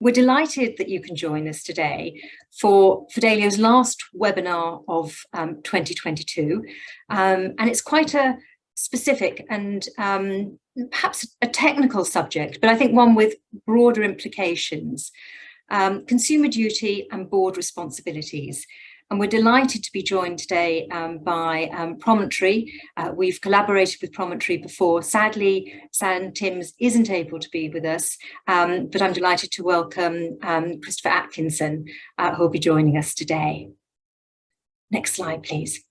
We're delighted that you can join us today for Fidelio's last webinar of 2022. And it's quite a specific and perhaps a technical subject, but I think one with broader implications. Consumer duty and board responsibilities. And we're delighted to be joined today by Promontory. We've collaborated with Promontory before. Sadly, Tymms isn't able to be with us, but I'm delighted to welcome Christopher Atkinson, who will be joining us today. Next slide, please.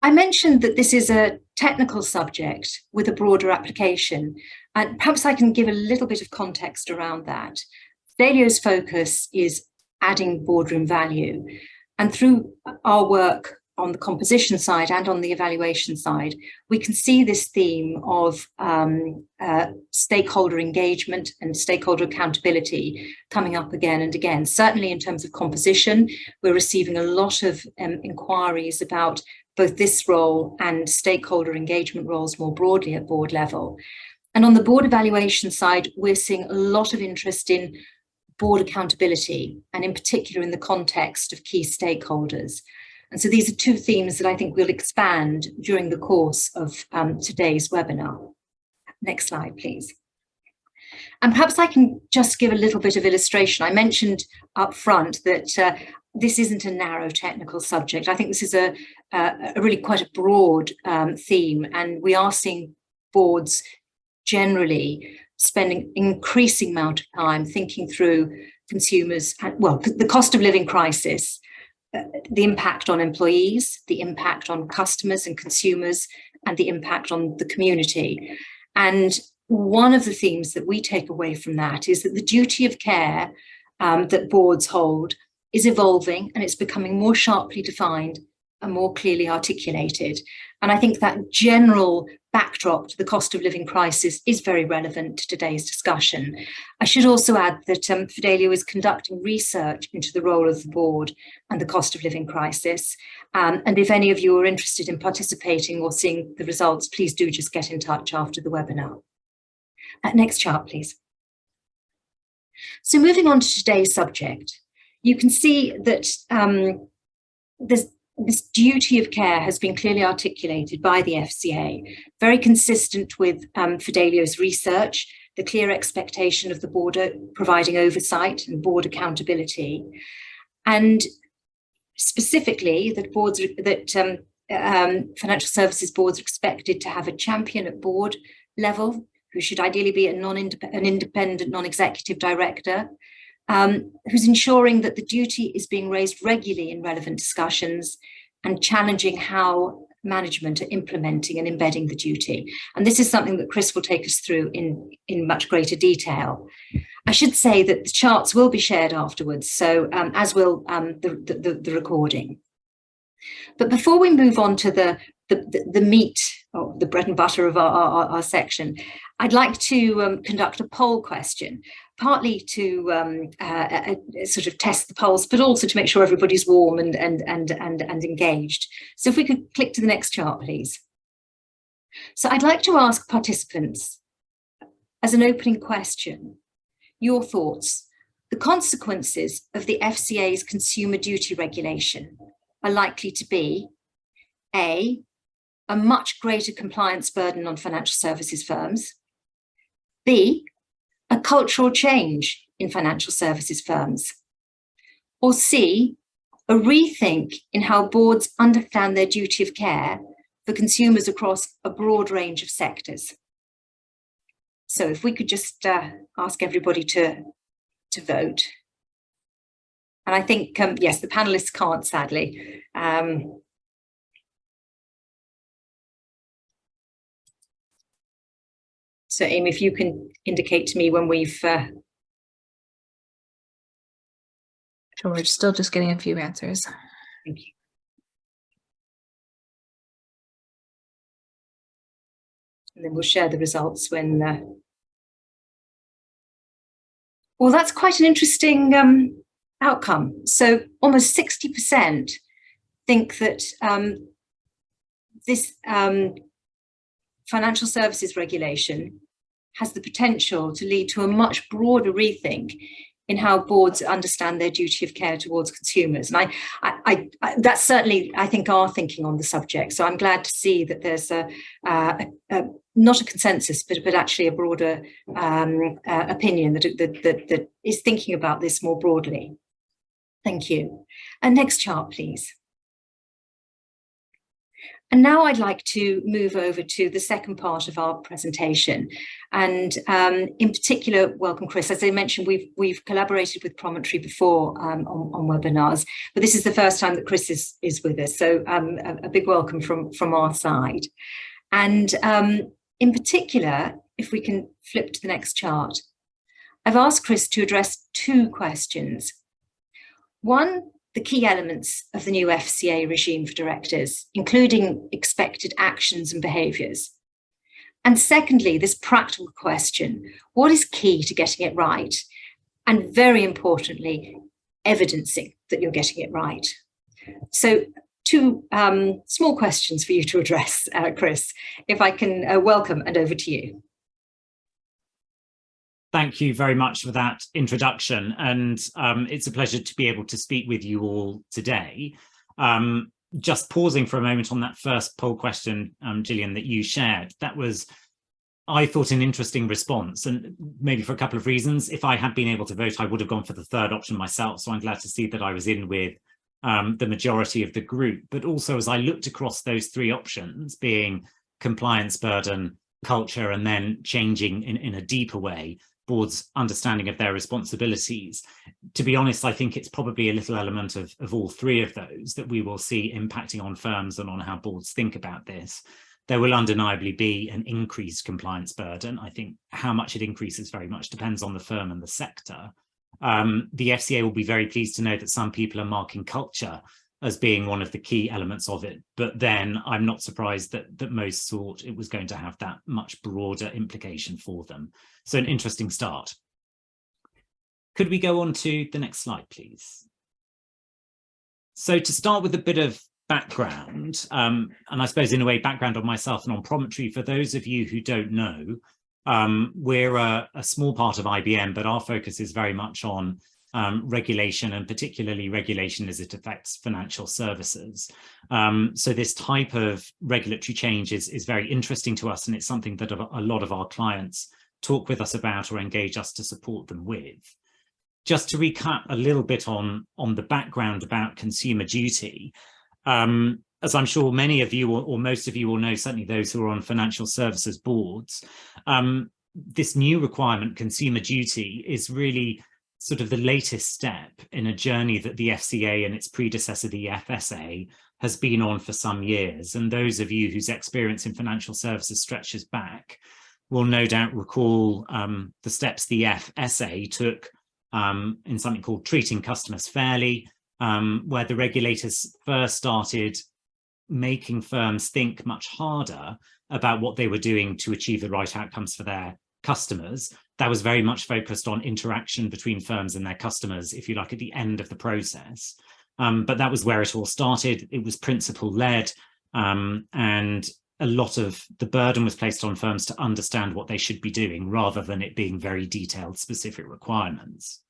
I mentioned that this is a technical subject with a broader application, and perhaps I can give a little bit of context around that. Fidelio's focus is adding boardroom value. And through our work on the composition side and on the evaluation side, we can see this theme of stakeholder engagement and stakeholder accountability coming up again and again. Certainly in terms of composition, we're receiving a lot of inquiries about both this role and stakeholder engagement roles more broadly at board level. And on the board evaluation side, we're seeing a lot of interest in board accountability, and in particular in the context of key stakeholders. And so these are two themes that I think we'll expand during the course of today's webinar. Next slide, please. And perhaps I can just give a little bit of illustration. I mentioned up front that this isn't a narrow technical subject. I think this is a really quite a broad theme, and we are seeing boards generally spending an increasing amount of time thinking through consumers, well, the cost of living crisis, the impact on employees, the impact on customers and consumers, and the impact on the community. And one of the themes that we take away from that is that the duty of care that boards hold is evolving, and it's becoming more sharply defined and more clearly articulated. And I think that general backdrop to the cost of living crisis is very relevant to today's discussion. I should also add that Fidelio is conducting research into the role of the board and the cost of living crisis. And if any of you are interested in participating or seeing the results, please do just get in touch after the webinar. Next chart, please. So moving on to today's subject, you can see that this duty of care has been clearly articulated by the FCA, very consistent with Fidelio's research, the clear expectation of the board providing oversight and board accountability, and specifically that financial services boards are expected to have a champion at board level, who should ideally be an independent non-executive director, who's ensuring that the duty is being raised regularly in relevant discussions and challenging how management are implementing and embedding the duty. And this is something that Chris will take us through in much greater detail. I should say that the charts will be shared afterwards, so as will the recording. But before we move on to the meat, or the bread and butter of our section, I'd like to conduct a poll question, partly to sort of test the pulse, but also to make sure everybody's warm and engaged. So if we could click to the next chart, please. So I'd like to ask participants, as an opening question, your thoughts. The consequences of the FCA's consumer duty regulation are likely to be A, a much greater compliance burden on financial services firms, B, a cultural change in financial services firms, or C, a rethink in how boards understand their duty of care for consumers across a broad range of sectors. So if we could just ask everybody to vote. And I think, yes, the panelists can't, sadly. So Amy, if you can indicate to me when we've... Sure, we're still just getting a few answers. Thank you. And then we'll share the results when... Well, that's quite an interesting outcome. So almost 60% think that this financial services regulation has the potential to lead to a much broader rethink in how boards understand their duty of care towards consumers. And I that's certainly, I think, our thinking on the subject. So I'm glad to see that there's not a consensus, but actually a broader opinion that is thinking about this more broadly. Thank you. And next chart, please. And now I'd like to move over to the second part of our presentation. And in particular, welcome, Chris. As I mentioned, we've collaborated with Promontory before on webinars, but this is the first time that Chris is with us. So a big welcome from our side. And in particular, if we can flip to the next chart, I've asked Chris to address two questions. One, the key elements of the new FCA regime for directors, including expected actions and behaviours. And secondly, this practical question, what is key to getting it right? And very importantly, evidencing that you're getting it right. So two small questions for you to address, Chris, if I can welcome and over to you. Thank you very much for that introduction, and it's a pleasure to be able to speak with you all today. Just pausing for a moment on that first poll question, Gillian, that you shared, that was, I thought, an interesting response, and maybe for a couple of reasons. If I had been able to vote, I would have gone for the third option myself, so I'm glad to see that I was in with the majority of the group. But also, as I looked across those three options, being compliance burden, culture, and then changing in a deeper way boards' understanding of their responsibilities. To be honest, I think it's probably a little element of all three of those that we will see impacting on firms and on how boards think about this. There will undeniably be an increased compliance burden. I think how much it increases very much depends on the firm and the sector. The FCA will be very pleased to know that some people are marking culture as being one of the key elements of it. But then I'm not surprised that most thought it was going to have that much broader implication for them. So an interesting start. Could we go on to the next slide, please? So to start with a bit of background, and I suppose in a way background on myself and on Promontory, for those of you who don't know, we're a small part of IBM, but our focus is very much on regulation, and particularly regulation as it affects financial services. So this type of regulatory change is very interesting to us, and it's something that a lot of our clients talk with us about or engage us to support them with. Just to recap a little bit on the background about consumer duty, as I'm sure many of you or most of you will know, certainly those who are on financial services boards, this new requirement, consumer duty, is really sort of the latest step in a journey that the FCA and its predecessor, the FSA, has been on for some years. And those of you whose experience in financial services stretches back will no doubt recall the steps the FSA took in something called Treating Customers Fairly, where the regulators first started making firms think much harder about what they were doing to achieve the right outcomes for their customers. That was very much focused on interaction between firms and their customers, if you like, at the end of the process. But that was where it all started. It was principle-led, and a lot of the burden was placed on firms to understand what they should be doing rather than it being very detailed, specific requirements.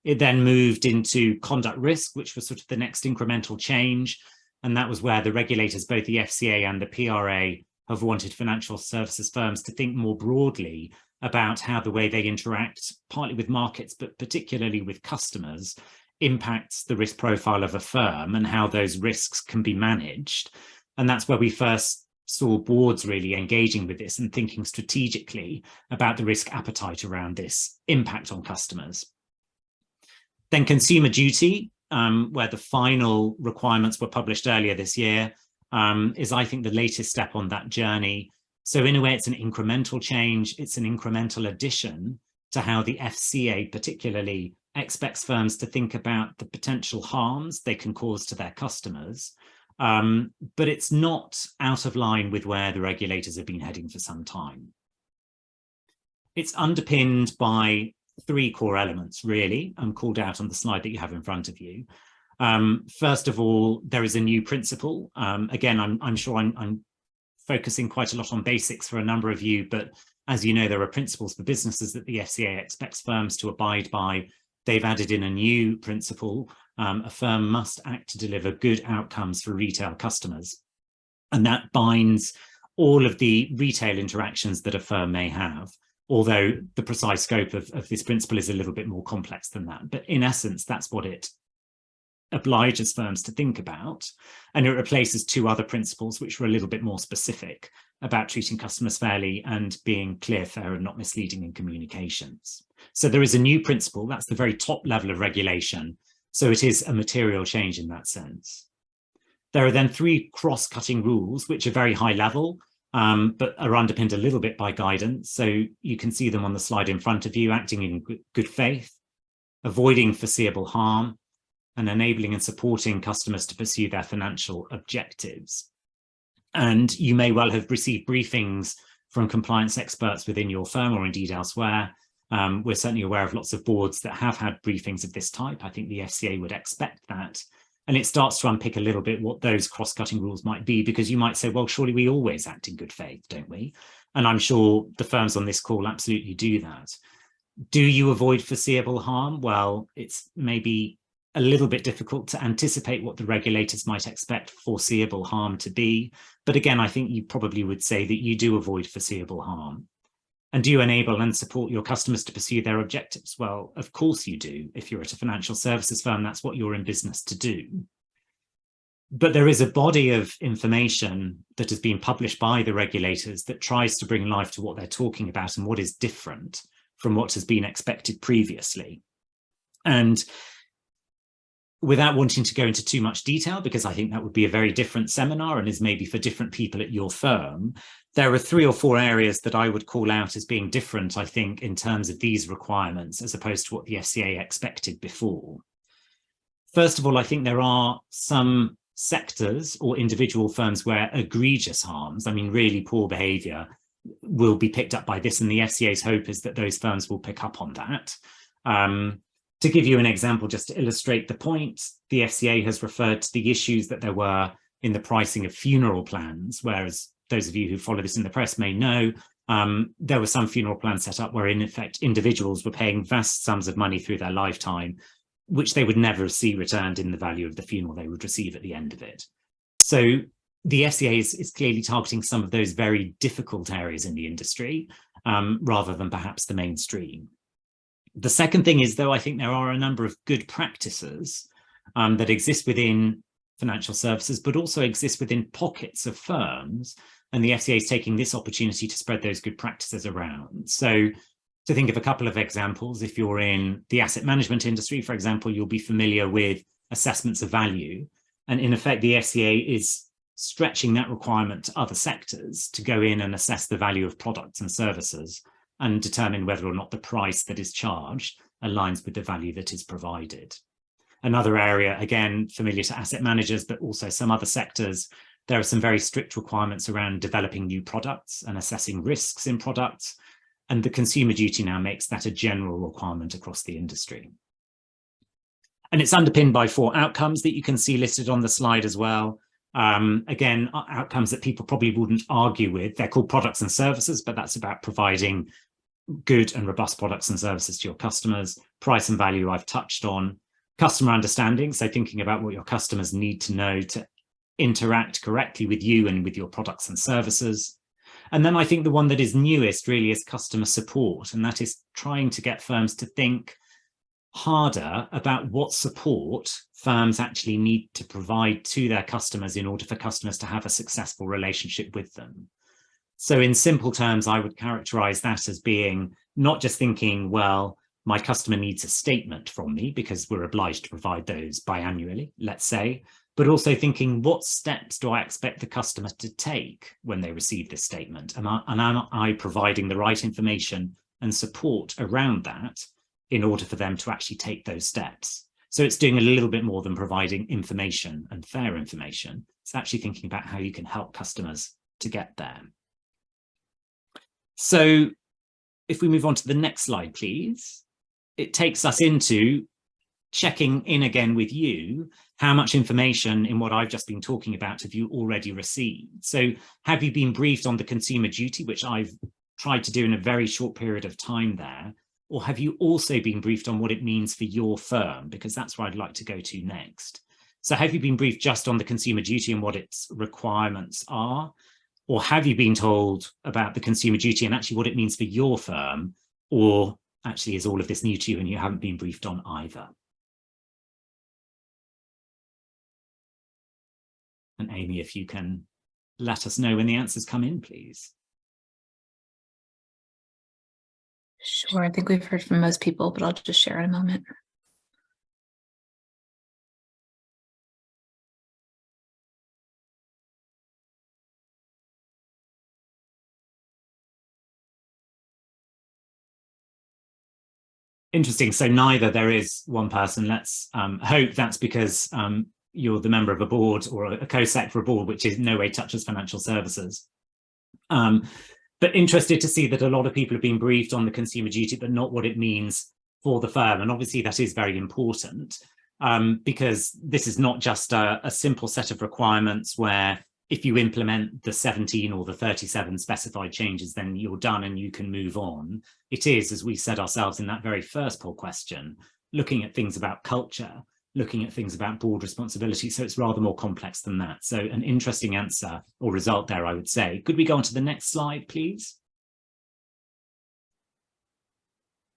It then moved into conduct risk, which was sort of the next incremental change. And that was where the regulators, both the FCA and the PRA, have wanted financial services firms to think more broadly about how the way they interact, partly with markets, but particularly with customers, impacts the risk profile of a firm and how those risks can be managed. And that's where we first saw boards really engaging with this and thinking strategically about the risk appetite around this impact on customers. Then consumer duty, where the final requirements were published earlier this year, is, I think, the latest step on that journey. So in a way, it's an incremental change. It's an incremental addition to how the FCA particularly expects firms to think about the potential harms they can cause to their customers. But it's not out of line with where the regulators have been heading for some time. It's underpinned by three core elements, really, called out on the slide that you have in front of you. First of all, there is a new principle. Again, I'm sure I'm focusing quite a lot on basics for a number of you, but As you know, there are principles for businesses that the FCA expects firms to abide by. They've added in a new principle. A firm must act to deliver good outcomes for retail customers. And that binds all of the retail interactions that a firm may have, although the precise scope of this principle is a little bit more complex than that. But in essence, that's what it obliges firms to think about. And it replaces two other principles, which were a little bit more specific about treating customers fairly and being clear, fair, and not misleading in communications. So there is a new principle. That's the very top level of regulation. So it is a material change in that sense. There are then three cross-cutting rules, which are very high level, but are underpinned a little bit by guidance. So you can see them on the slide in front of you: acting in good faith, avoiding foreseeable harm, and enabling and supporting customers to pursue their financial objectives. And you may well have received briefings from compliance experts within your firm or indeed elsewhere. We're certainly aware of lots of boards that have had briefings of this type. I think the FCA would expect that. And it starts to unpick a little bit what those cross-cutting rules might be, because you might say, well, surely we always act in good faith, don't we? And I'm sure the firms on this call absolutely do that. Do you avoid foreseeable harm? Well, it's maybe a little bit difficult to anticipate what the regulators might expect foreseeable harm to be. But again, I think you probably would say that you do avoid foreseeable harm. And do you enable and support your customers to pursue their objectives? Well, of course you do. If you're at a financial services firm, that's what you're in business to do. But there is a body of information that has been published by the regulators that tries to bring life to what they're talking about and what is different from what has been expected previously. And without wanting to go into too much detail, because I think that would be a very different seminar and is maybe for different people at your firm, there are 3 or 4 areas that I would call out as being different, I think, in terms of these requirements, as opposed to what the FCA expected before. First of all, I think there are some sectors or individual firms where egregious harms, I mean, really poor behaviour, will be picked up by this, and the FCA's hope is that those firms will pick up on that. To give you an example, just to illustrate the point, the FCA has referred to the issues that there were in the pricing of funeral plans, whereas those of you who follow this in the press may know, there were some funeral plans set up where, in effect, individuals were paying vast sums of money through their lifetime, which they would never see returned in the value of the funeral they would receive at the end of it. So the FCA is clearly targeting some of those very difficult areas in the industry, rather than perhaps the mainstream. The second thing is, though, I think there are a number of good practices that exist within financial services, but also exist within pockets of firms. And the FCA is taking this opportunity to spread those good practices around. So to think of a couple of examples, if you're in the asset management industry, for example, you'll be familiar with assessments of value. And in effect, the FCA is stretching that requirement to other sectors to go in and assess the value of products and services and determine whether or not the price that is charged aligns with the value that is provided. Another area, again, familiar to asset managers, but also some other sectors, there are some very strict requirements around developing new products and assessing risks in products. And the Consumer Duty now makes that a general requirement across the industry. And it's underpinned by 4 outcomes that you can see listed on the slide as well. Again, outcomes that people probably wouldn't argue with. They're called products and services, but that's about providing good and robust products and services to your customers. Price and value I've touched on. Customer understanding, so thinking about what your customers need to know to interact correctly with you and with your products and services. And then I think the one that is newest really is customer support, and that is trying to get firms to think harder about what support firms actually need to provide to their customers in order for customers to have a successful relationship with them. So in simple terms, I would characterize that as being not just thinking, well, my customer needs a statement from me because we're obliged to provide those biannually, let's say, but also thinking, what steps do I expect the customer to take when they receive this statement? And am I providing the right information and support around that in order for them to actually take those steps? So it's doing a little bit more than providing information and fair information. It's actually thinking about how you can help customers to get there. So if we move on to the next slide, please. It takes us into checking in again with you, how much information in what I've just been talking about have you already received? So have you been briefed on the Consumer Duty, which I've tried to do in a very short period of time there? Or have you also been briefed on what it means for your firm? Because that's where I'd like to go to next. So have you been briefed just on the consumer duty and what its requirements are? Or have you been told about the consumer duty and actually what it means for your firm? Or actually is all of this new to you and you haven't been briefed on either? And Amy, if you can let us know when the answers come in, please. Sure, I think we've heard from most people, but I'll just share in a moment. Interesting. So neither. There is one person. Let's hope that's because you're the member of a board or a co-sec for a board, which in no way touches financial services. But interested to see that a lot of people have been briefed on the consumer duty, but not what it means for the firm. And obviously that is very important because this is not just a simple set of requirements where if you implement the 17 or the 37 specified changes, then you're done and you can move on. It is, as we said ourselves in that very first poll question, looking at things about culture, looking at things about board responsibility. So it's rather more complex than that. So an interesting answer or result there, I would say. Could we go on to the next slide, please?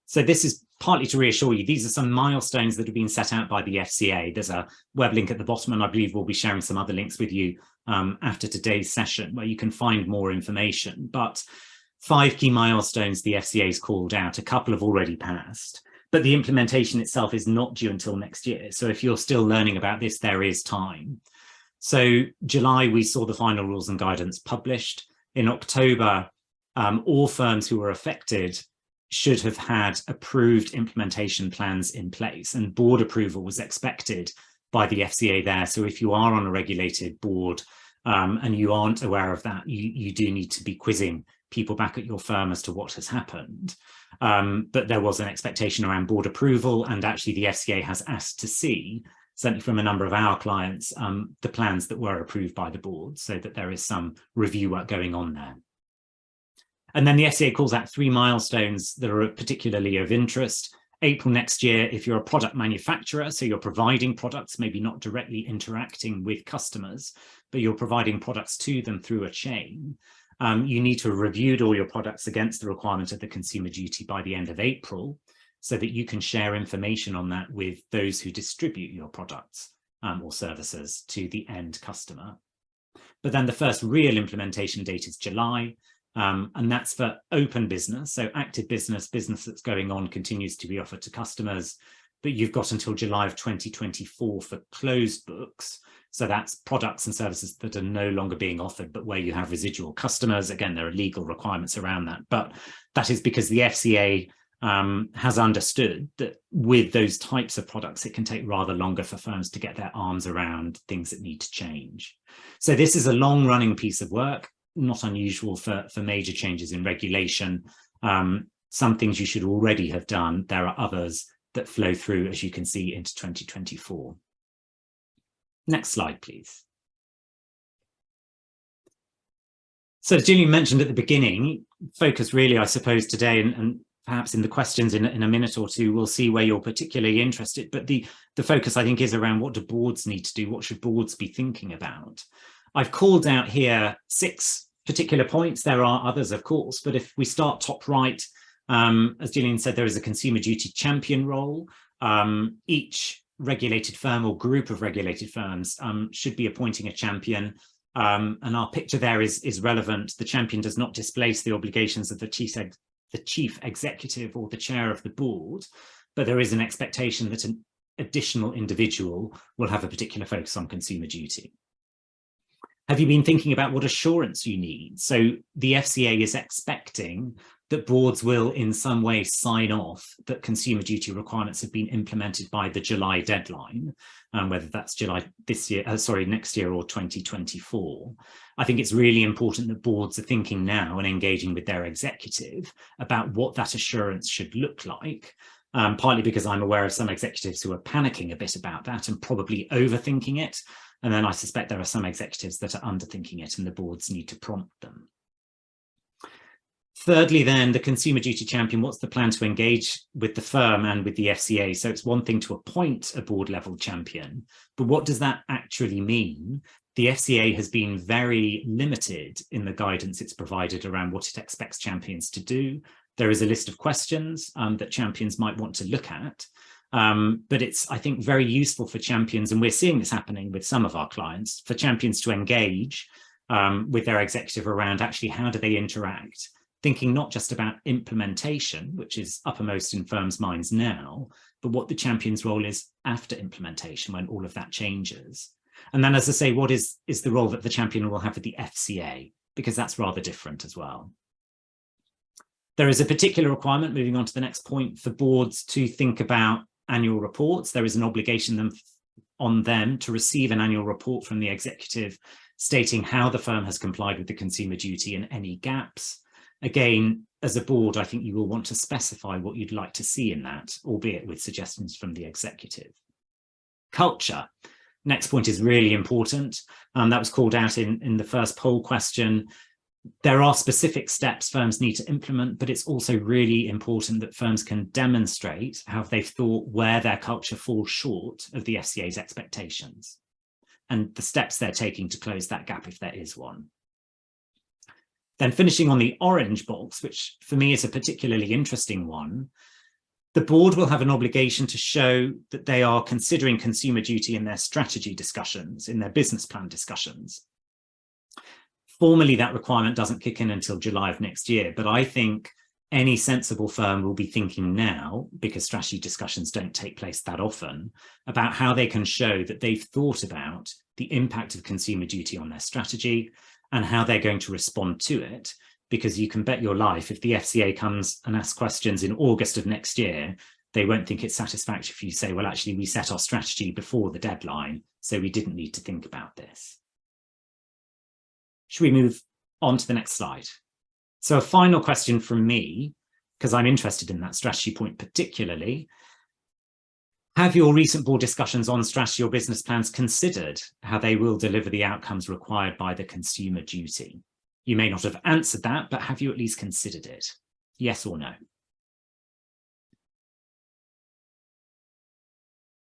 So this is partly to reassure you, these are some milestones that have been set out by the FCA. There's a web link at the bottom, and I believe we'll be sharing some other links with you after today's session where you can find more information. But 5 key milestones the FCA has called out, a couple have already passed, but the implementation itself is not due until next year. So if you're still learning about this, there is time. So July, we saw the final rules and guidance published. In October, all firms who were affected should have had approved implementation plans in place, and board approval was expected by the FCA there. So if you are on a regulated board and you aren't aware of that, you do need to be quizzing people back at your firm as to what has happened. But there was an expectation around board approval, and actually the FCA has asked to see, certainly from a number of our clients, the plans that were approved by the board, so that there is some review work going on there. And then the FCA calls out 3 milestones that are particularly of interest. April next year, if you're a product manufacturer, so you're providing products, maybe not directly interacting with customers, but you're providing products to them through a chain, you need to have reviewed all your products against the requirement of the consumer duty by the end of April, so that you can share information on that with those who distribute your products or services to the end customer. But then the first real implementation date is July. And that's for open business. So active business that's going on continues to be offered to customers, but you've got until July of 2024 for closed books. So that's products and services that are no longer being offered, but where you have residual customers. Again, there are legal requirements around that, but that is because the FCA has understood that with those types of products, it can take rather longer for firms to get their arms around things that need to change. So this is a long-running piece of work, not unusual for major changes in regulation. Some things you should already have done. There are others that flow through, as you can see, into 2024. Next slide, please. So as Gillian mentioned at the beginning, focus really, I suppose, today, and perhaps in the questions in a minute or two, we'll see where you're particularly interested. But the focus, I think, is around what do boards need to do? What should boards be thinking about? I've called out here 6 particular points. There are others, of course, but if we start top right, as Gillian said, there is a consumer duty champion role. Each regulated firm or group of regulated firms should be appointing a champion. And our picture there is relevant. The champion does not displace the obligations of the chief executive or the chair of the board, but there is an expectation that an additional individual will have a particular focus on consumer duty. Have you been thinking about what assurance you need? So the FCA is expecting that boards will in some way sign off that consumer duty requirements have been implemented by the July deadline, whether that's July next year or 2024. I think it's really important that boards are thinking now and engaging with their executive about what that assurance should look like, partly because I'm aware of some executives who are panicking a bit about that and probably overthinking it. And then I suspect there are some executives that are underthinking it and the boards need to prompt them. Thirdly, then, the consumer duty champion, what's the plan to engage with the firm and with the FCA? So it's one thing to appoint a board level champion, but what does that actually mean? The FCA has been very limited in the guidance it's provided around what it expects champions to do. There is a list of questions that champions might want to look at, but it's, I think, very useful for champions, and we're seeing this happening with some of our clients, for champions to engage with their executive around actually how do they interact, thinking not just about implementation, which is uppermost in firms' minds now, but what the champion's role is after implementation when all of that changes. And then, as I say, what is the role that the champion will have with the FCA, because that's rather different as well. There is a particular requirement, moving on to the next point, for boards to think about annual reports. There is an obligation on them to receive an annual report from the executive stating how the firm has complied with the consumer duty and any gaps. Again, as a board, I think you will want to specify what you'd like to see in that, albeit with suggestions from the executive. Culture. Next point is really important. That was called out in the first poll question. There are specific steps firms need to implement, but it's also really important that firms can demonstrate how they've thought where their culture falls short of the FCA's expectations and the steps they're taking to close that gap if there is one. Then finishing on the orange box, which for me is a particularly interesting one, the board will have an obligation to show that they are considering consumer duty in their strategy discussions, in their business plan discussions. Formally, that requirement doesn't kick in until July of next year, but I think any sensible firm will be thinking now, because strategy discussions don't take place that often, about how they can show that they've thought about the impact of consumer duty on their strategy and how they're going to respond to it. Because you can bet your life, if the FCA comes and asks questions in August of next year, they won't think it's satisfactory if you say, well, actually, we set our strategy before the deadline, so we didn't need to think about this. Should we move on to the next slide? So a final question from me, because I'm interested in that strategy point particularly. Have your recent board discussions on strategy or business plans considered how they will deliver the outcomes required by the consumer duty? You may not have answered that, but have you at least considered it? Yes or no?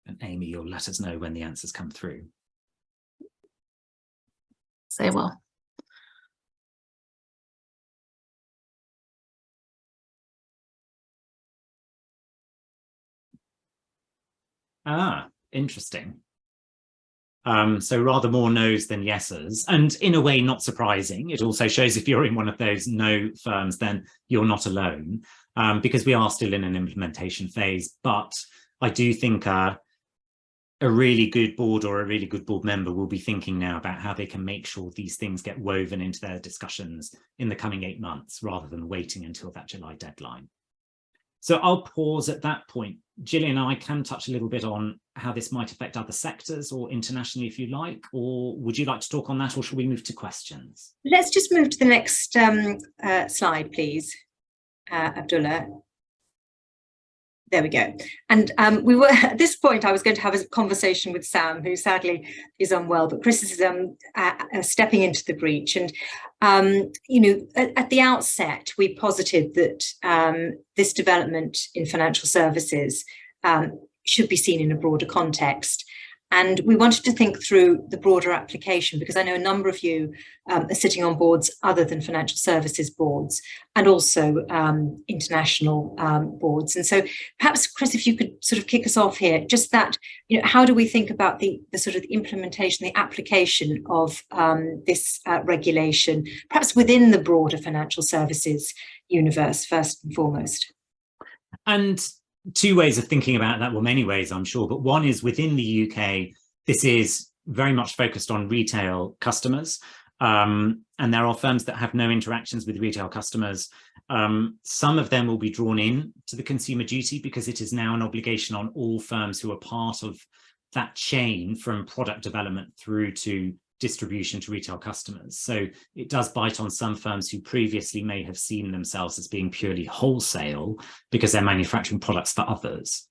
And Amy, you'll let us know when the answers come through. Say well. Ah, interesting. So rather more no's than yeses, and in a way not surprising. It also shows if you're in one of those no firms, then you're not alone, because we are still in an implementation phase. But I do think a really good board or a really good board member will be thinking now about how they can make sure these things get woven into their discussions in the coming 8 months, rather than waiting until that July deadline. So I'll pause at that point. Gillian, I can touch a little bit on how this might affect other sectors or internationally if you like, or would you like to talk on that, or shall we move to questions? Let's just move to the next slide, please, Abdullah. There we go. And we were at this point, I was going to have a conversation with Sam, who sadly is unwell, but Chris is stepping into the breach. And, you know, at the outset, we posited that this development in financial services should be seen in a broader context. And we wanted to think through the broader application, because I know a number of you are sitting on boards other than financial services boards, and also international boards. And so perhaps, Chris, if you could sort of kick us off here, just that, you know, how do we think about the sort of implementation, the application of this regulation, perhaps within the broader financial services universe, first and foremost? And two ways of thinking about that, well, many ways, I'm sure, but one is within the UK, this is very much focused on retail customers. And there are firms that have no interactions with retail customers. Some of them will be drawn in to the consumer duty because it is now an obligation on all firms who are part of that chain from product development through to distribution to retail customers. So it does bite on some firms who previously may have seen themselves as being purely wholesale because they're manufacturing products for others.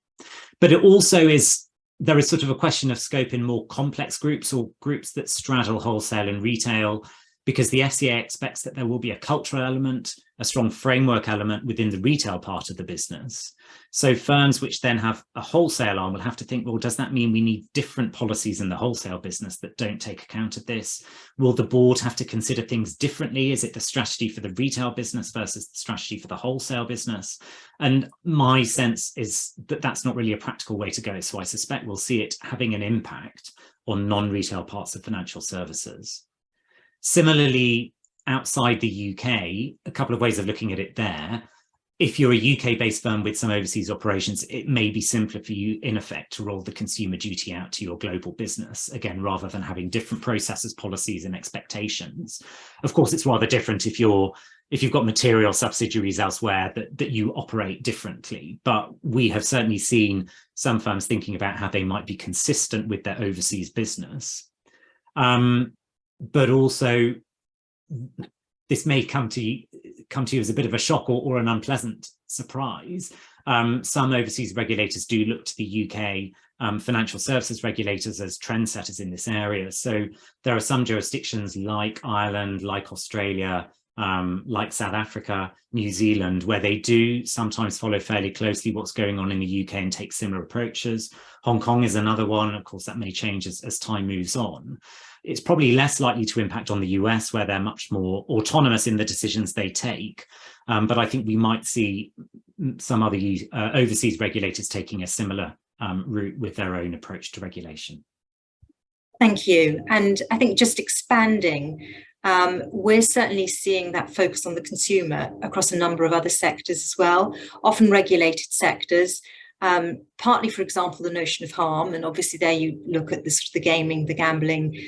But it also is, there is sort of a question of scope in more complex groups or groups that straddle wholesale and retail. because the FCA expects that there will be a cultural element, a strong framework element within the retail part of the business. So firms which then have a wholesale arm will have to think, well, does that mean we need different policies in the wholesale business that don't take account of this? Will the board have to consider things differently? Is it the strategy for the retail business versus the strategy for the wholesale business? And my sense is that that's not really a practical way to go. So I suspect we'll see it having an impact on non-retail parts of financial services. Similarly, outside the UK, a couple of ways of looking at it there. If you're a UK-based firm with some overseas operations, it may be simpler for you, in effect, to roll the consumer duty out to your global business, again, rather than having different processes, policies, and expectations. Of course, it's rather different if you've got material subsidiaries elsewhere that you operate differently. But we have certainly seen some firms thinking about how they might be consistent with their overseas business. But also, this may come to you as a bit of a shock or an unpleasant surprise. Some overseas regulators do look to the UK financial services regulators as trendsetters in this area. So there are some jurisdictions like Ireland, like Australia, like South Africa, New Zealand, where they do sometimes follow fairly closely what's going on in the UK and take similar approaches. Hong Kong is another one. Of course, that may change as time moves on. It's probably less likely to impact on the US, where they're much more autonomous in the decisions they take. But I think we might see some other overseas regulators taking a similar route with their own approach to regulation. Thank you. And I think just expanding, we're certainly seeing that focus on the consumer across a number of other sectors as well, often regulated sectors. Partly, for example, the notion of harm, and obviously there you look at the gaming, the gambling,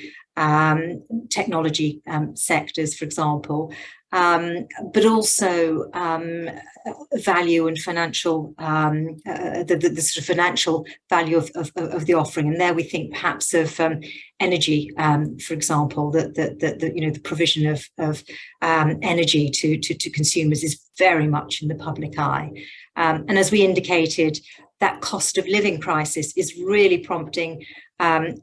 technology sectors, for example, but also value and financial, the sort of financial value of the offering. And there we think perhaps of energy, for example, that the provision of energy to consumers is very much in the public eye. And as we indicated, that cost of living crisis is really prompting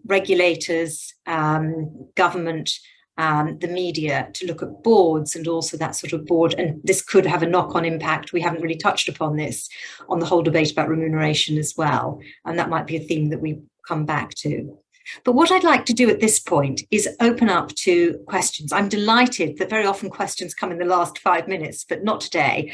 regulators, government, the media to look at boards and also that sort of board. And this could have a knock-on impact. We haven't really touched upon this on the whole debate about remuneration as well. And that might be a theme that we come back to. But what I'd like to do at this point is open up to questions. I'm delighted that very often questions come in the last 5 minutes, but not today.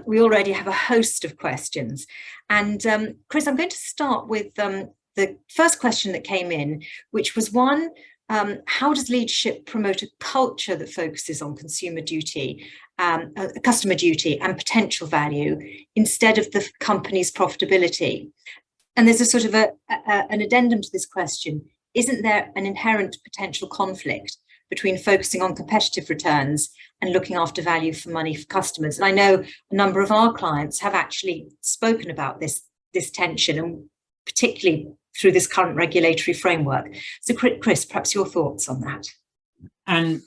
We already have a host of questions. And Chris, I'm going to start with the first question that came in, which was one, how does leadership promote a culture that focuses on consumer duty, customer duty and potential value instead of the company's profitability? And there's a sort of an addendum to this question. Isn't there an inherent potential conflict between focusing on competitive returns and looking after value for money for customers? And I know a number of our clients have actually spoken about this tension, and particularly through this current regulatory framework. So Chris, perhaps your thoughts on that. And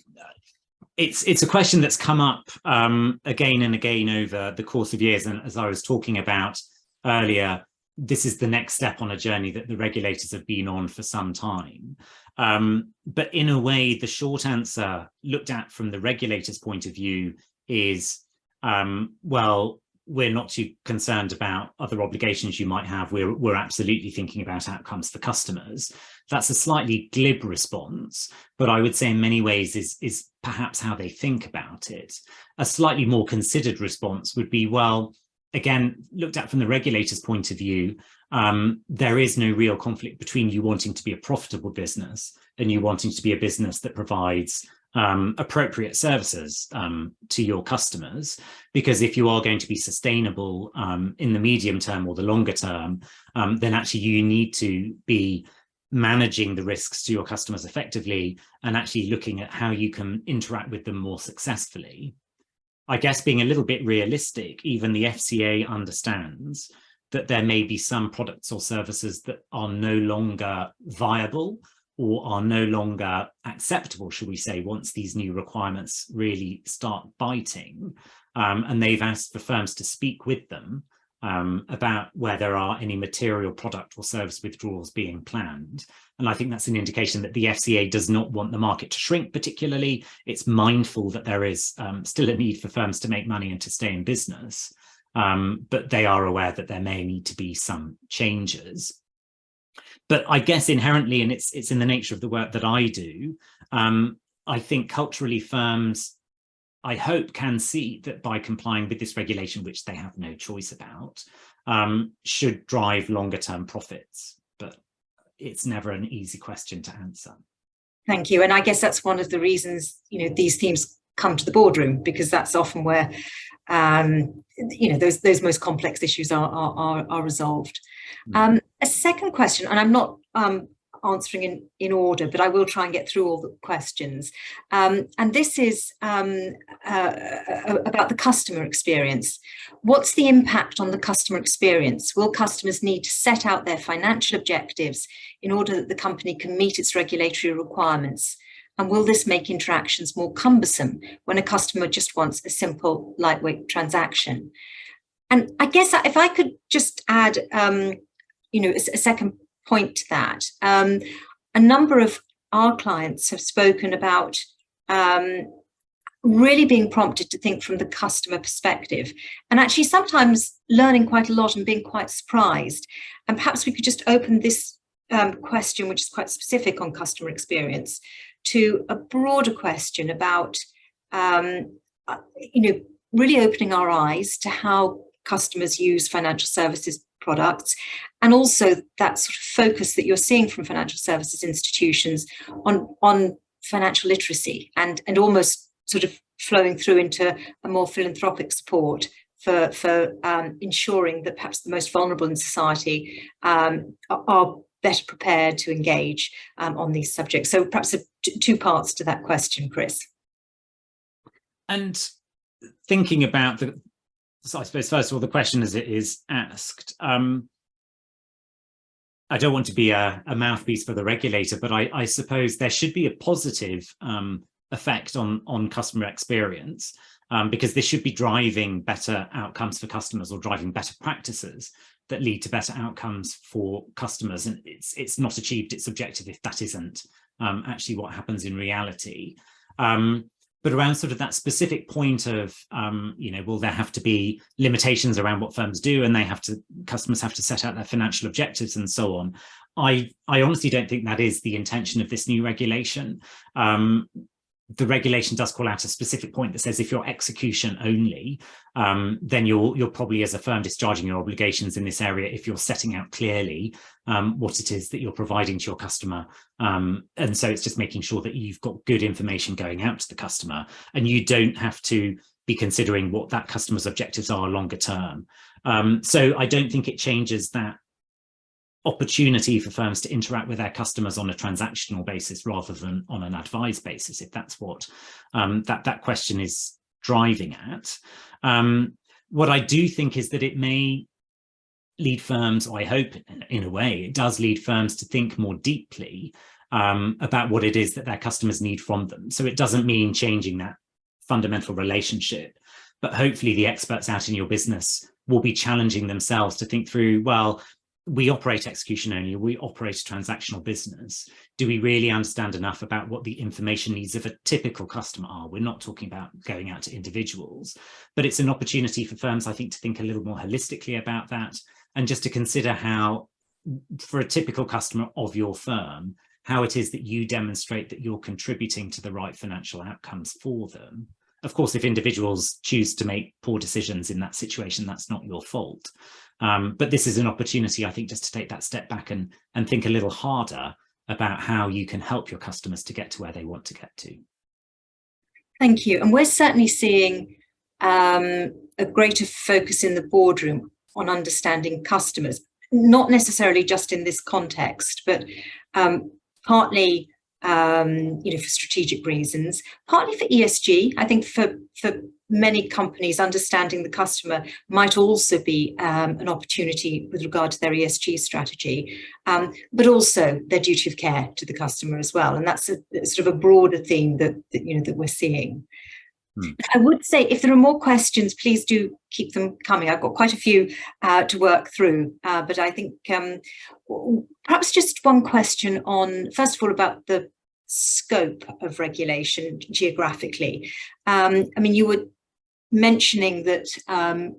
it's a question that's come up again and again over the course of years. And as I was talking about earlier, this is the next step on a journey that the regulators have been on for some time. But in a way, the short answer looked at from the regulator's point of view is, well, we're not too concerned about other obligations you might have. We're absolutely thinking about outcomes for customers. That's a slightly glib response, but I would say in many ways is perhaps how they think about it. A slightly more considered response would be, well, again, looked at from the regulator's point of view, there is no real conflict between you wanting to be a profitable business and you wanting to be a business that provides appropriate services to your customers. Because if you are going to be sustainable in the medium term or the longer term, then actually you need to be managing the risks to your customers effectively and actually looking at how you can interact with them more successfully. I guess being a little bit realistic, even the FCA understands that there may be some products or services that are no longer viable or are no longer acceptable, shall we say, once these new requirements really start biting. And they've asked for firms to speak with them about where there are any material product or service withdrawals being planned. And I think that's an indication that the FCA does not want the market to shrink particularly. It's mindful that there is still a need for firms to make money and to stay in business, but they are aware that there may need to be some changes. But I guess inherently, and it's in the nature of the work that I do, I think culturally firms, I hope, can see that by complying with this regulation, which they have no choice about, should drive longer term profits. But it's never an easy question to answer. Thank you. And I guess that's one of the reasons, these themes come to the boardroom, because that's often where, those most complex issues are resolved. A second question, and I'm not answering in order, but I will try and get through all the questions. And this is about the customer experience. What's the impact on the customer experience? Will customers need to set out their financial objectives in order that the company can meet its regulatory requirements? And will this make interactions more cumbersome when a customer just wants a simple, lightweight transaction? And I guess if I could just add, a second point to that. A number of our clients have spoken about really being prompted to think from the customer perspective, and actually sometimes learning quite a lot and being quite surprised. And perhaps we could just open this question, which is quite specific on customer experience, to a broader question about, really opening our eyes to how customers use financial services products, and also that sort of focus that you're seeing from financial services institutions on financial literacy, and almost sort of flowing through into a more philanthropic support for ensuring that perhaps the most vulnerable in society are better prepared to engage on these subjects. So perhaps two parts to that question, Chris. And thinking about so I suppose, first of all, the question as it is asked, I don't want to be a mouthpiece for the regulator, but I suppose there should be a positive effect on customer experience, because this should be driving better outcomes for customers, or driving better practices that lead to better outcomes for customers. And it's not achieved its objective if that isn't actually what happens in reality. But around sort of that specific point of, will there have to be limitations around what firms do, and customers have to set out their financial objectives and so on. I honestly don't think that is the intention of this new regulation. The regulation does call out a specific point that says if you're execution only, then you're probably, as a firm, discharging your obligations in this area if you're setting out clearly what it is that you're providing to your customer. And so it's just making sure that you've got good information going out to the customer, and you don't have to be considering what that customer's objectives are longer term. So I don't think it changes that opportunity for firms to interact with their customers on a transactional basis rather than on an advised basis, if that's what that question is driving at. What I do think is that it may lead firms, or I hope in a way it does lead firms, to think more deeply about what it is that their customers need from them. So it doesn't mean changing that fundamental relationship, but hopefully the experts out in your business will be challenging themselves to think through, well, we operate execution only, we operate a transactional business. Do we really understand enough about what the information needs of a typical customer are? We're not talking about going out to individuals, but it's an opportunity for firms, I think, to think a little more holistically about that, and just to consider how, for a typical customer of your firm, how it is that you demonstrate that you're contributing to the right financial outcomes for them. Of course, if individuals choose to make poor decisions in that situation, that's not your fault. But this is an opportunity, I think, just to take that step back and think a little harder about how you can help your customers to get to where they want to get to. Thank you. And we're certainly seeing a greater focus in the boardroom on understanding customers, not necessarily just in this context, but partly for strategic reasons, partly for ESG. I think for many companies, understanding the customer might also be an opportunity with regard to their ESG strategy, but also their duty of care to the customer as well. And that's a sort of a broader theme that we're seeing. I would say if there are more questions, please do keep them coming. I've got quite a few to work through, but I think perhaps just one question on, first of all, about the scope of regulation geographically. I mean, you were mentioning that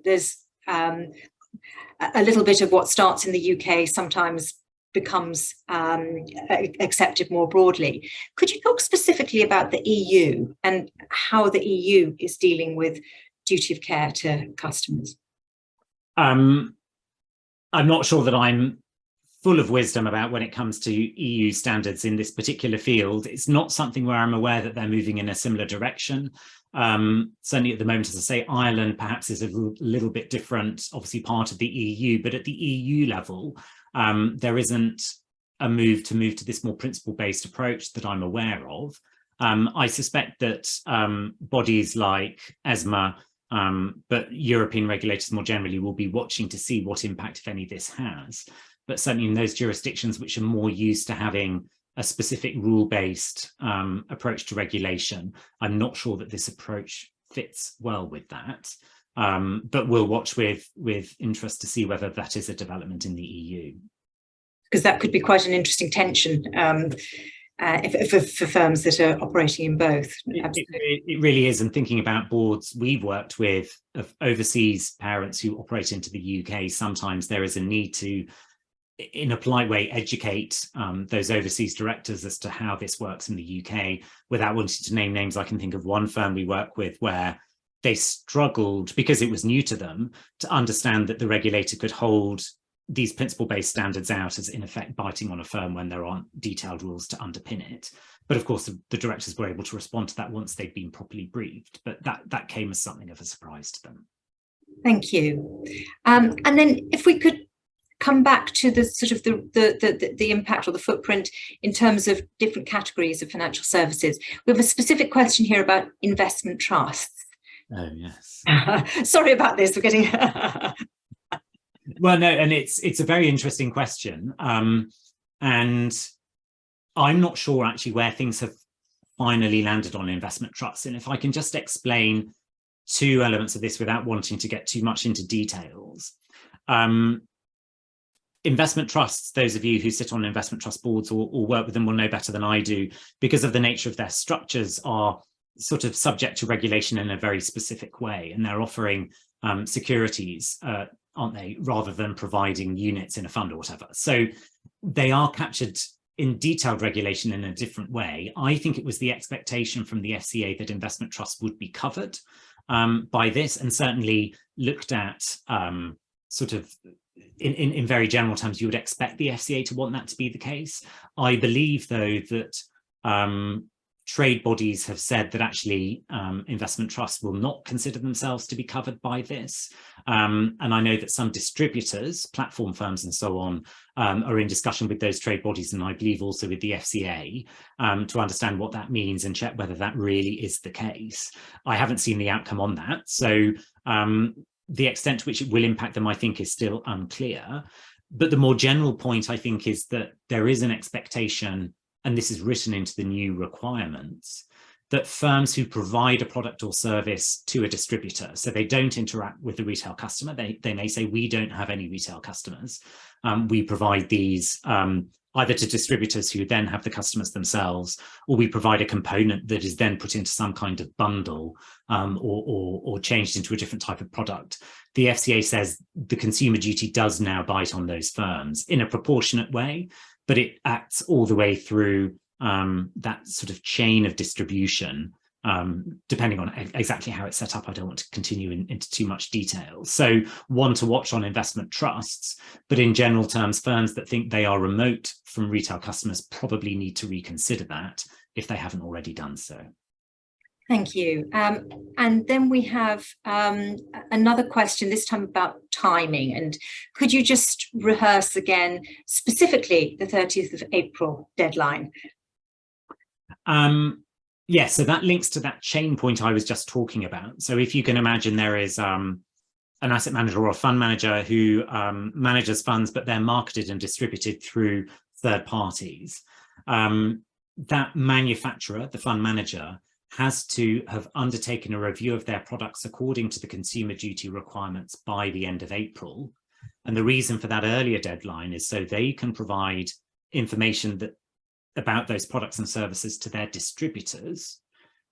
there's a little bit of what starts in the UK sometimes becomes accepted more broadly. Could you talk specifically about the EU and how the EU is dealing with duty of care to customers? I'm not sure that I'm full of wisdom about when it comes to EU standards in this particular field. It's not something where I'm aware that they're moving in a similar direction. Certainly at the moment, as I say, Ireland perhaps is a little bit different, obviously part of the EU, but at the EU level, there isn't a move to this more principle-based approach that I'm aware of. I suspect that bodies like ESMA, but European regulators more generally, will be watching to see what impact, if any, this has. But certainly in those jurisdictions which are more used to having a specific rule-based approach to regulation, I'm not sure that this approach fits well with that. But we'll watch with interest to see whether that is a development in the EU. Because that could be quite an interesting tension for firms that are operating in both. It really is. And thinking about boards we've worked with of overseas parents who operate into the UK, sometimes there is a need to, in a polite way, educate those overseas directors as to how this works in the UK. Without wanting to name names, I can think of one firm we work with where they struggled, because it was new to them, to understand that the regulator could hold these principle-based standards out as, in effect, biting on a firm when there aren't detailed rules to underpin it. But of course, the directors were able to respond to that once they'd been properly briefed. But that came as something of a surprise to them. Thank you. And then if we could come back to the sort of the impact or the footprint in terms of different categories of financial services. We have a specific question here about investment trusts. Oh, yes. Sorry about this. We're getting... Well, no, and it's a very interesting question. And I'm not sure actually where things have finally landed on investment trusts. And if I can just explain two elements of this without wanting to get too much into details. Investment trusts, those of you who sit on investment trust boards or work with them will know better than I do, because of the nature of their structures, are sort of subject to regulation in a very specific way. And they're offering securities, aren't they, rather than providing units in a fund or whatever. So they are captured in detailed regulation in a different way. I think it was the expectation from the FCA that investment trusts would be covered by this, and certainly looked at sort of in very general terms, you would expect the FCA to want that to be the case. I believe, though, that trade bodies have said that actually investment trusts will not consider themselves to be covered by this. And I know that some distributors, platform firms and so on, are in discussion with those trade bodies, and I believe also with the FCA, to understand what that means and check whether that really is the case. I haven't seen the outcome on that. So the extent to which it will impact them, I think, is still unclear. But the more general point, I think, is that there is an expectation, and this is written into the new requirements, that firms who provide a product or service to a distributor, so they don't interact with the retail customer, they may say, we don't have any retail customers. We provide these either to distributors who then have the customers themselves, or we provide a component that is then put into some kind of bundle or changed into a different type of product. The FCA says the consumer duty does now bite on those firms in a proportionate way, but it acts all the way through that sort of chain of distribution, depending on exactly how it's set up. I don't want to continue into too much detail. So one to watch on investment trusts, but in general terms, firms that think they are remote from retail customers probably need to reconsider that if they haven't already done so. Thank you. And then we have another question, this time about timing. And could you just rehearse again, specifically the 30th of April deadline? Yes, so that links to that chain point I was just talking about. So if you can imagine, there is an asset manager or a fund manager who manages funds, but they're marketed and distributed through third parties. That manufacturer, the fund manager, has to have undertaken a review of their products according to the consumer duty requirements by the end of April. And the reason for that earlier deadline is so they can provide information about those products and services to their distributors,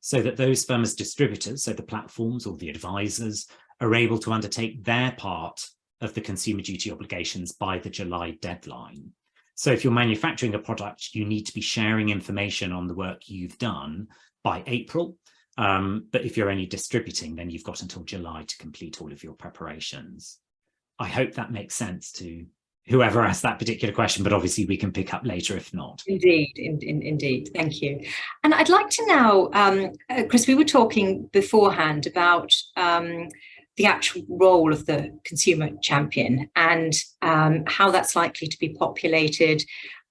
so that those firms' distributors, so the platforms or the advisors, are able to undertake their part of the consumer duty obligations by the July deadline. So if you're manufacturing a product, you need to be sharing information on the work you've done by April. But if you're only distributing, then you've got until July to complete all of your preparations. I hope that makes sense to whoever asked that particular question, but obviously we can pick up later if not. Indeed, indeed. Thank you. And I'd like to now, Chris, we were talking beforehand about the actual role of the consumer champion and how that's likely to be populated,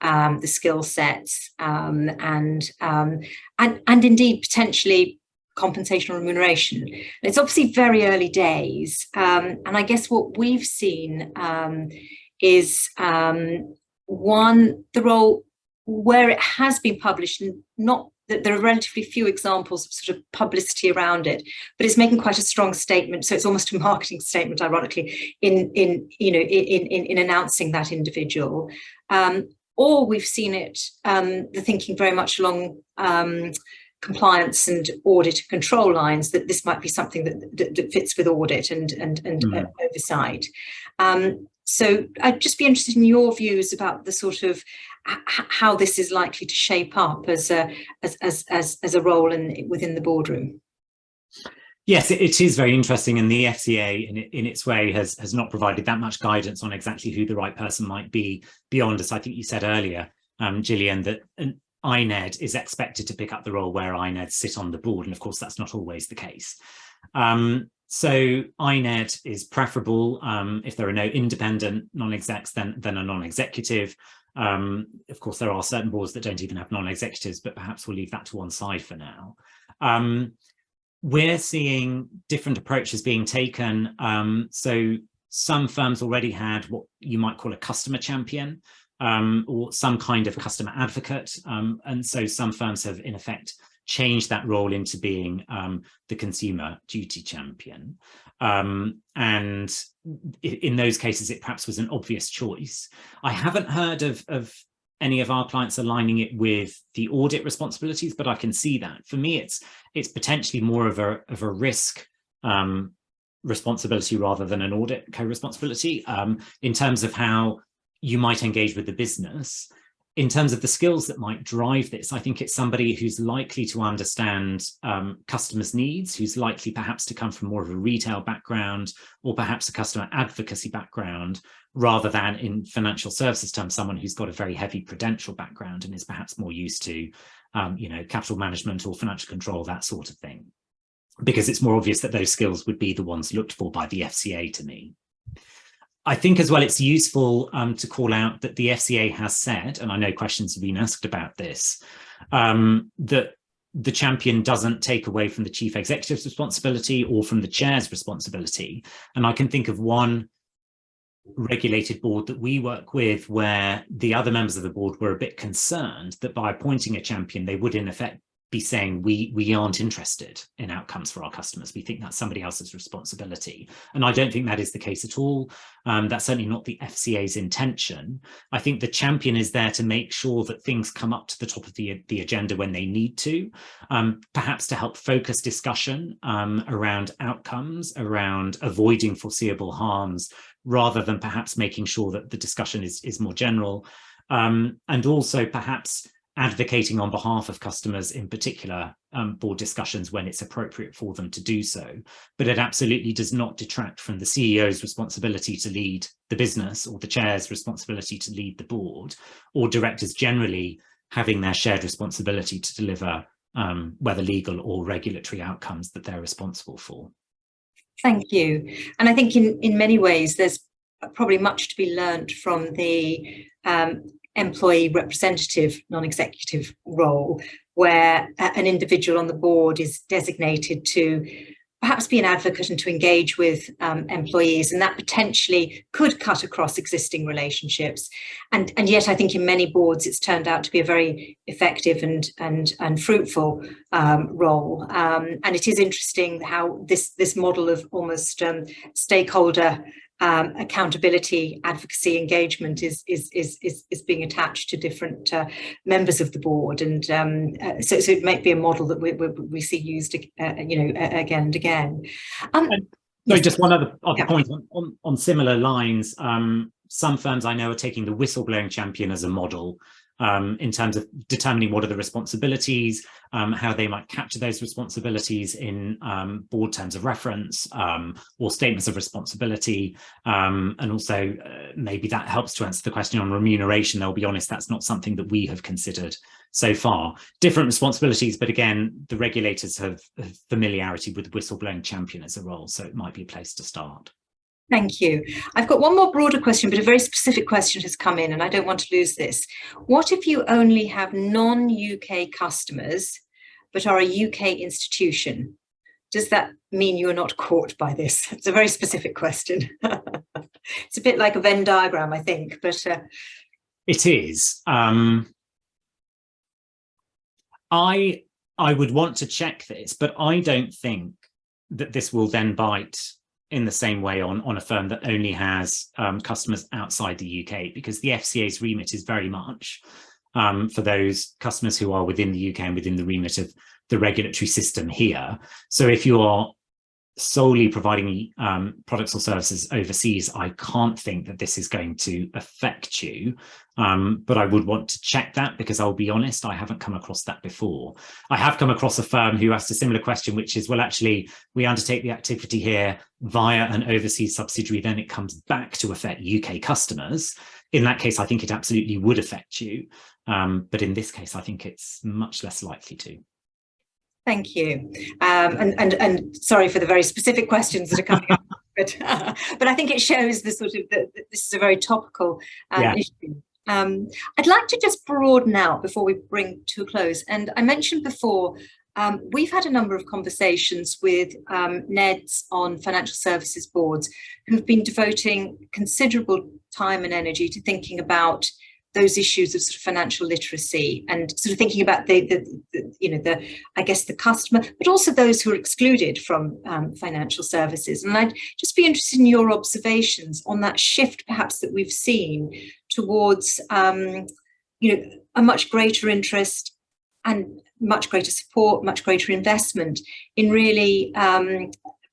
the skill sets, and indeed potentially compensation or remuneration. It's obviously very early days, and I guess what we've seen is one, the role where it has been published, and not that there are relatively few examples of sort of publicity around it, but it's making quite a strong statement. So it's almost a marketing statement, ironically, in announcing that individual. Or we've seen it, the thinking very much along compliance and audit and control lines, that this might be something that fits with audit and oversight. So I'd just be interested in your views about the sort of how this is likely to shape up as a role within the boardroom. Yes, it is very interesting, and the FCA in its way has not provided that much guidance on exactly who the right person might be, beyond, as I think you said earlier, Gillian, that an INED is expected to pick up the role where INEDs sit on the board, and of course that's not always the case. So INED is preferable. If there are no independent non-execs, then a non-executive. Of course, there are certain boards that don't even have non-executives, but perhaps we'll leave that to one side for now. We're seeing different approaches being taken. So some firms already had what you might call a customer champion, or some kind of customer advocate. And so some firms have, in effect, changed that role into being the consumer duty champion. And in those cases, it perhaps was an obvious choice. I haven't heard of any of our clients aligning it with the audit responsibilities, but I can see that. For me, it's potentially more of a risk responsibility rather than an audit co-responsibility, in terms of how you might engage with the business. In terms of the skills that might drive this, I think it's somebody who's likely to understand customers' needs, who's likely perhaps to come from more of a retail background, or perhaps a customer advocacy background, rather than, in financial services terms, someone who's got a very heavy prudential background and is perhaps more used to capital management or financial control, that sort of thing. Because it's more obvious that those skills would be the ones looked for by the FCA to me. I think as well, it's useful to call out that the FCA has said, and I know questions have been asked about this, that the champion doesn't take away from the chief executive's responsibility or from the chair's responsibility. And I can think of one regulated board that we work with where the other members of the board were a bit concerned that by appointing a champion, they would in effect be saying we aren't interested in outcomes for our customers. We think that's somebody else's responsibility. And I don't think that is the case at all. That's certainly not the FCA's intention. I think the champion is there to make sure that things come up to the top of the agenda when they need to, perhaps to help focus discussion around outcomes, around avoiding foreseeable harms, rather than perhaps making sure that the discussion is more general, and also perhaps advocating on behalf of customers, in particular board discussions when it's appropriate for them to do so. But it absolutely does not detract from the CEO's responsibility to lead the business, or the chair's responsibility to lead the board, or directors generally having their shared responsibility to deliver whether legal or regulatory outcomes that they're responsible for. Thank you. And I think in many ways, there's probably much to be learned from the employee representative non-executive role, where an individual on the board is designated to perhaps be an advocate and to engage with employees, and that potentially could cut across existing relationships. And yet I think in many boards it's turned out to be a very effective and fruitful role. And it is interesting how this model of almost stakeholder accountability, advocacy, engagement is being attached to different members of the board, and so it might be a model that we see used, again and again. So just one other yeah. point on similar lines. Some firms I know are taking the whistleblowing champion as a model in terms of determining what are the responsibilities, how they might capture those responsibilities in board terms of reference or statements of responsibility. And also maybe that helps to answer the question on remuneration. I'll be honest, that's not something that we have considered so far. Different responsibilities, but again, the regulators have familiarity with whistleblowing champion as a role, so it might be a place to start. Thank you. I've got one more broader question, but a very specific question has come in, and I don't want to lose this. What if you only have non-UK customers, but are a UK institution? Does that mean you are not caught by this? It's a very specific question. It's a bit like a Venn diagram, I think, but... It is. I would want to check this, but I don't think that this will then bite in the same way on a firm that only has customers outside the UK, because the FCA's remit is very much for those customers who are within the UK and within the remit of the regulatory system here. So if you are solely providing products or services overseas, I can't think that this is going to affect you. But I would want to check that, because I'll be honest, I haven't come across that before. I have come across a firm who asked a similar question, which is, well, actually, we undertake the activity here via an overseas subsidiary, then it comes back to affect UK customers. In that case, I think it absolutely would affect you. But in this case, I think it's much less likely to. Thank you. And sorry for the very specific questions that are coming up, but I think it shows the sort of that this is a very topical issue. I'd like to just broaden out before we bring to a close. And I mentioned before, we've had a number of conversations with NEDs on financial services boards who've been devoting considerable time and energy to thinking about those issues of sort of financial literacy and sort of thinking about I guess the customer, but also those who are excluded from financial services. And I'd just be interested in your observations on that shift, perhaps, that we've seen towards a much greater interest and much greater support, much greater investment in really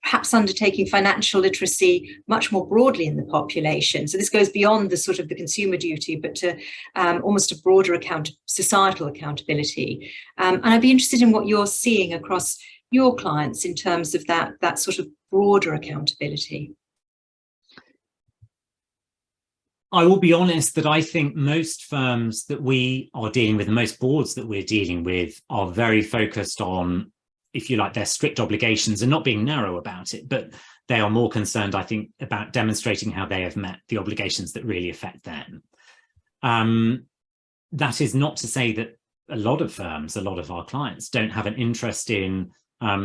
perhaps undertaking financial literacy much more broadly in the population. So this goes beyond the sort of the consumer duty, but to almost a broader societal accountability. And I'd be interested in what you're seeing across your clients in terms of that sort of broader accountability. I will be honest that I think most firms that we are dealing with, and most boards that we're dealing with, are very focused on, if you like, their strict obligations and not being narrow about it, but they are more concerned, I think, about demonstrating how they have met the obligations that really affect them. That is not to say that a lot of firms, a lot of our clients, don't have an interest in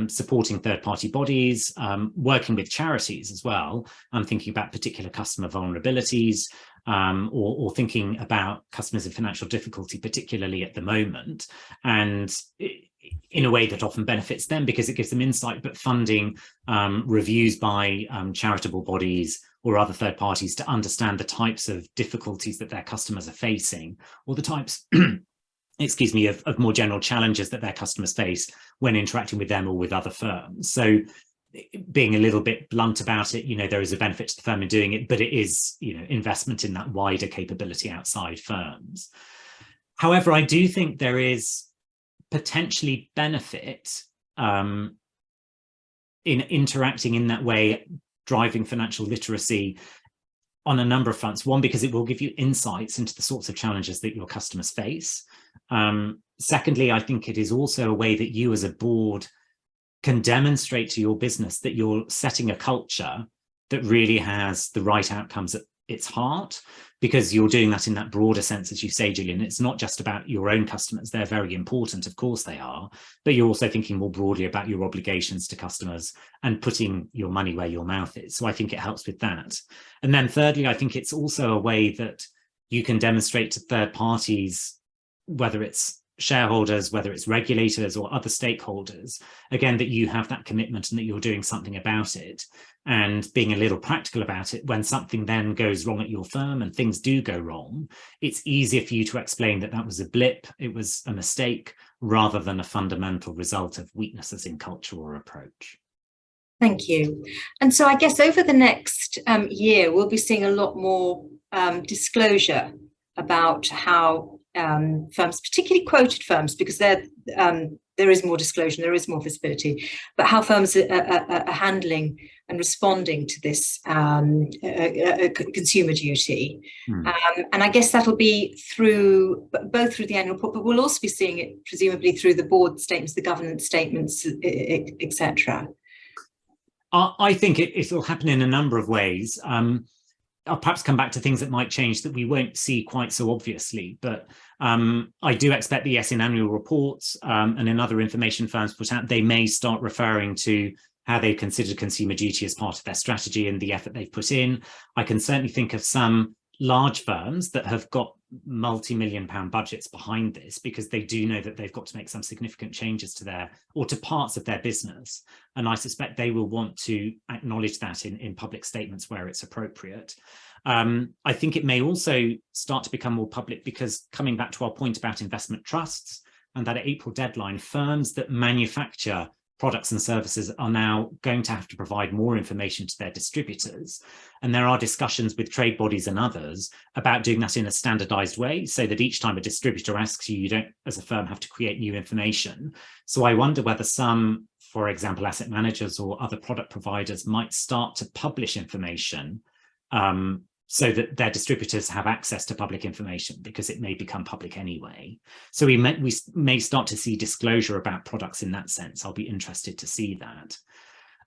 supporting third-party bodies, working with charities as well. I'm thinking about particular customer vulnerabilities, or thinking about customers in financial difficulty, particularly at the moment, and in a way that often benefits them because it gives them insight, but funding reviews by charitable bodies or other third parties to understand the types of difficulties that their customers are facing, or the types excuse me, of more general challenges that their customers face when interacting with them or with other firms. So being a little bit blunt about it, there is a benefit to the firm in doing it, but it is, investment in that wider capability outside firms. However, I do think there is potentially benefit in interacting in that way, driving financial literacy on a number of fronts. One, because it will give you insights into the sorts of challenges that your customers face. Secondly, I think it is also a way that you as a board can demonstrate to your business that you're setting a culture that really has the right outcomes its heart, because you're doing that in that broader sense, as you say, Gillian. It's not just about your own customers. They're very important, of course they are, but you're also thinking more broadly about your obligations to customers and putting your money where your mouth is. So I think it helps with that. And then thirdly, I think it's also a way that you can demonstrate to third parties, whether it's shareholders, whether it's regulators or other stakeholders, again, that you have that commitment and that you're doing something about it, and being a little practical about it. When something then goes wrong at your firm, and things do go wrong, it's easier for you to explain that that was a blip, it was a mistake, rather than a fundamental result of weaknesses in culture or approach. Thank you. And so I guess over the next year, we'll be seeing a lot more disclosure about how firms, particularly quoted firms, because there is more disclosure, there is more visibility, but how firms are handling and responding to this consumer duty. And I guess that'll be both through the annual report, but we'll also be seeing it presumably through the board statements, the governance statements, etc. I think it'll happen in a number of ways. I'll perhaps come back to things that might change that we won't see quite so obviously, but I do expect that, yes, in annual reports and in other information firms put out, they may start referring to how they consider consumer duty as part of their strategy and the effort they've put in. I can certainly think of some large firms that have got multi-million-pound budgets behind this, because they do know that they've got to make some significant changes to parts of their business. And I suspect they will want to acknowledge that in public statements where it's appropriate. I think it may also start to become more public, because coming back to our point about investment trusts and that April deadline, firms that manufacture products and services are now going to have to provide more information to their distributors. And there are discussions with trade bodies and others about doing that in a standardized way, so that each time a distributor asks you, you don't, as a firm, have to create new information. So I wonder whether some, for example, asset managers or other product providers might start to publish information so that their distributors have access to public information, because it may become public anyway. So we may start to see disclosure about products in that sense. I'll be interested to see that.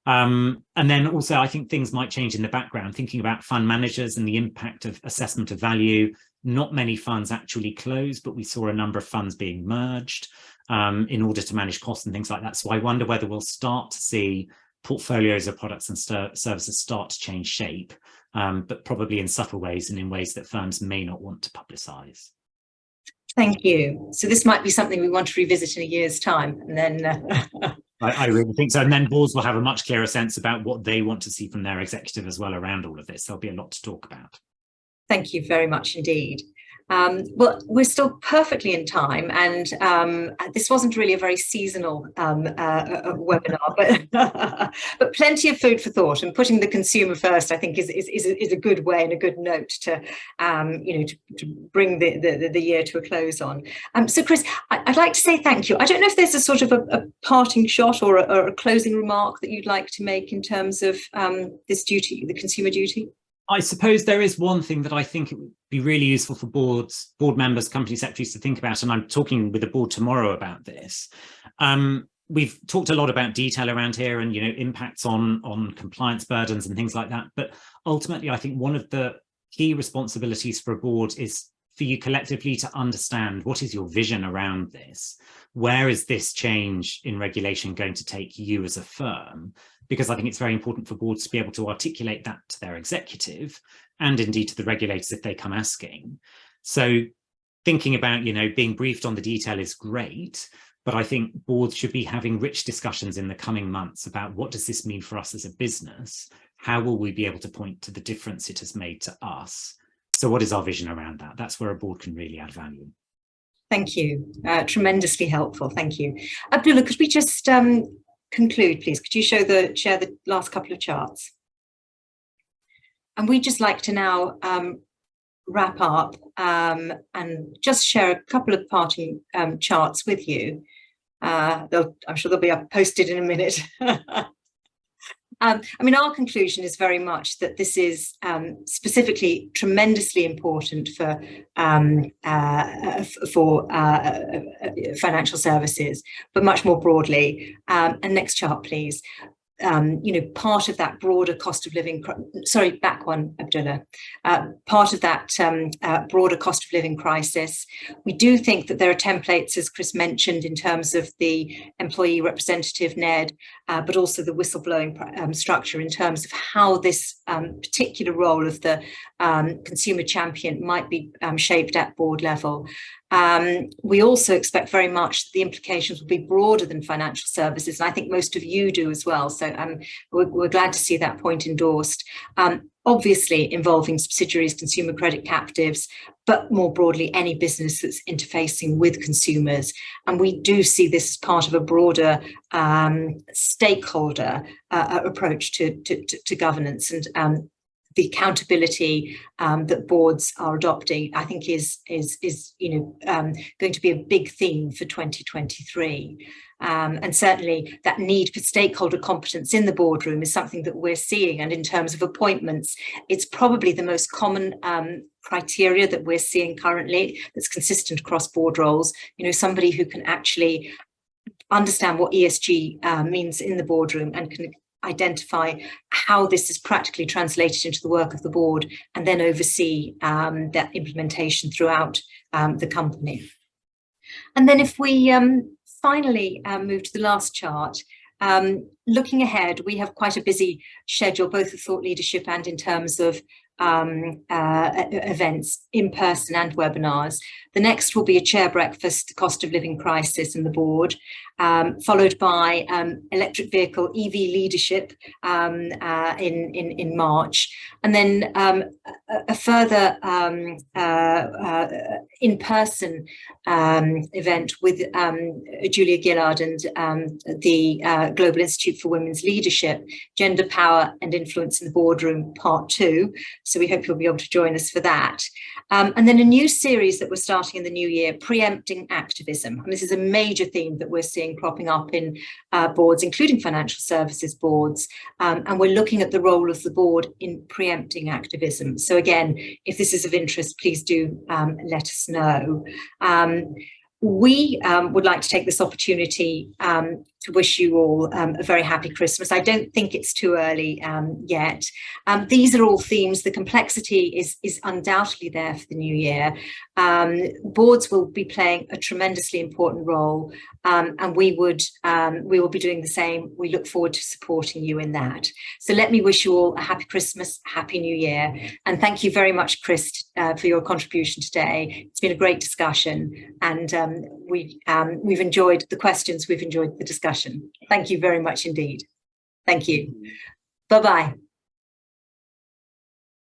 And then also, I think things might change in the background, thinking about fund managers and the impact of assessment of value. Not many funds actually closed, but we saw a number of funds being merged in order to manage costs and things like that. So I wonder whether we'll start to see portfolios of products and services start to change shape, but probably in subtle ways and in ways that firms may not want to publicise. Thank you. So this might be something we want to revisit in a year's time, and then I really think so. And then boards will have a much clearer sense about what they want to see from their executive as well around all of this. There'll be a lot to talk about. Thank you very much indeed. Well, we're still perfectly in time, and this wasn't really a very seasonal webinar, but plenty of food for thought. And putting the consumer first, I think, is a good way and a good note to to bring the year to a close on. So, Chris, I'd like to say thank you. I don't know if there's a sort of a parting shot or a closing remark that you'd like to make in terms of this duty, the consumer duty. I suppose there is one thing that I think it would be really useful for board members, company secretaries to think about, and I'm talking with the board tomorrow about this. We've talked a lot about detail around here and impacts on compliance burdens and things like that. But ultimately, I think one of the key responsibilities for a board is for you collectively to understand what is your vision around this. Where is this change in regulation going to take you as a firm? Because I think it's very important for boards to be able to articulate that to their executive and indeed to the regulators if they come asking. So thinking about, being briefed on the detail is great, but I think boards should be having rich discussions in the coming months about what does this mean for us as a business? How will we be able to point to the difference it has made to us? So what is our vision around that? That's where a board can really add value. Thank you. Tremendously helpful. Thank you. Abdullah, could we just conclude, please? Could you share the last couple of charts? And we'd just like to now wrap up and just share a couple of parting charts with you. I'm sure they'll be posted in a minute. Our conclusion is very much that this is specifically tremendously important for financial services, but much more broadly. And next chart, please. part of that broader cost of living, back one, Abdullah, part of that broader cost of living crisis. We do think that there are templates, as Chris mentioned, in terms of the employee representative, NED, but also the whistleblowing structure in terms of how this particular role of the consumer champion might be shaped at board level. We also expect very much that the implications will be broader than financial services, and I think most of you do as well. So we're glad to see that point endorsed. Obviously involving subsidiaries, consumer credit captives, but more broadly, any business that's interfacing with consumers. And we do see this as part of a broader stakeholder approach to governance, and the accountability that boards are adopting, I think, is going to be a big theme for 2023. And certainly that need for stakeholder competence in the boardroom is something that we're seeing. And in terms of appointments, it's probably the most common criteria that we're seeing currently that's consistent across board roles. Somebody who can actually understand what ESG means in the boardroom and can identify how this is practically translated into the work of the board, and then oversee that implementation throughout the company. And then if we finally move to the last chart, looking ahead, we have quite a busy schedule, both of thought leadership and in terms of events, in person and webinars. The next will be a chair breakfast, cost of living crisis in the board, followed by electric vehicle EV leadership in March, and then a further in-person event with Julia Gillard and the Global Institute for Women's Leadership, Gender Power and Influence in the Boardroom, Part 2. So we hope you'll be able to join us for that. And then a new series that we're starting in the new year, Preempting Activism. And this is a major theme that we're seeing cropping up in boards, including financial services boards. And we're looking at the role of the board in preempting activism. So again, if this is of interest, please do let us know. We would like to take this opportunity to wish you all a very happy Christmas. I don't think it's too early yet. These are all themes. The complexity is undoubtedly there for the new year. Boards will be playing a tremendously important role, and we will be doing the same. We look forward to supporting you in that. So let me wish you all a happy Christmas, happy New Year, and thank you very much, Chris, for your contribution today. It's been a great discussion, and we've enjoyed the questions. We've enjoyed the discussion. Thank you very much indeed. Thank you. Bye-bye.